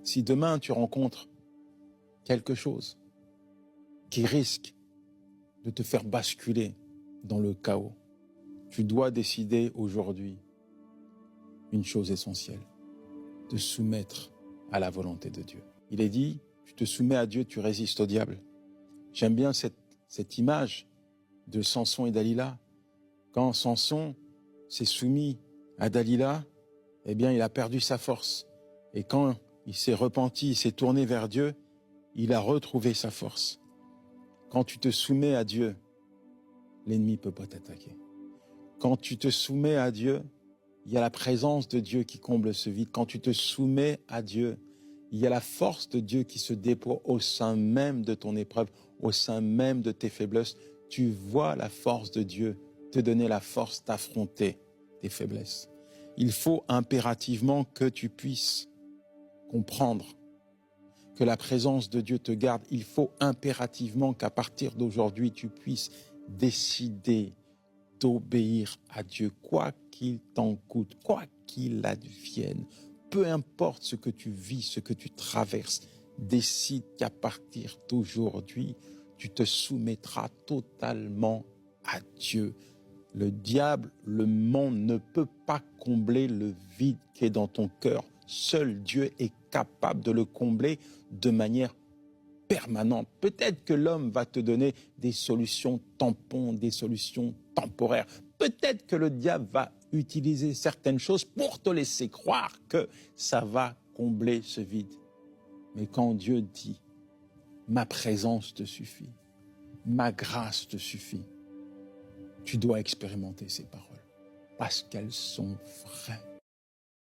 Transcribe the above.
Si demain tu rencontres quelque chose qui risque de te faire basculer dans le chaos, tu dois décider aujourd'hui une chose essentielle, te soumettre à la volonté de Dieu. Il est dit, tu te soumets à Dieu, tu résistes au diable. J'aime bien cette image de Samson et Dalila. Quand Samson s'est soumis à Dalila, eh bien, il a perdu sa force. Et quand il s'est repenti, il s'est tourné vers Dieu, il a retrouvé sa force. Quand tu te soumets à Dieu, l'ennemi ne peut pas t'attaquer. Quand tu te soumets à Dieu, il y a la présence de Dieu qui comble ce vide. Quand tu te soumets à Dieu, il y a la force de Dieu qui se déploie au sein même de ton épreuve, au sein même de tes faiblesses. Tu vois la force de Dieu te donner la force d'affronter tes faiblesses. Il faut impérativement que tu puisses comprendre que la présence de Dieu te garde. Il faut impérativement qu'à partir d'aujourd'hui, tu puisses décider d'obéir à Dieu, quoi qu'il t'en coûte, quoi qu'il advienne. Peu importe ce que tu vis, ce que tu traverses, décide qu'à partir d'aujourd'hui, tu te soumettras totalement à Dieu. Le diable, le monde ne peut pas combler le vide qui est dans ton cœur. Seul Dieu est capable de le combler de manière permanente. Peut-être que l'homme va te donner des solutions tampons, des solutions temporaires. Peut-être que le diable va utiliser certaines choses pour te laisser croire que ça va combler ce vide. Mais quand Dieu dit « ma présence te suffit, ma grâce te suffit », tu dois expérimenter ces paroles parce qu'elles sont vraies.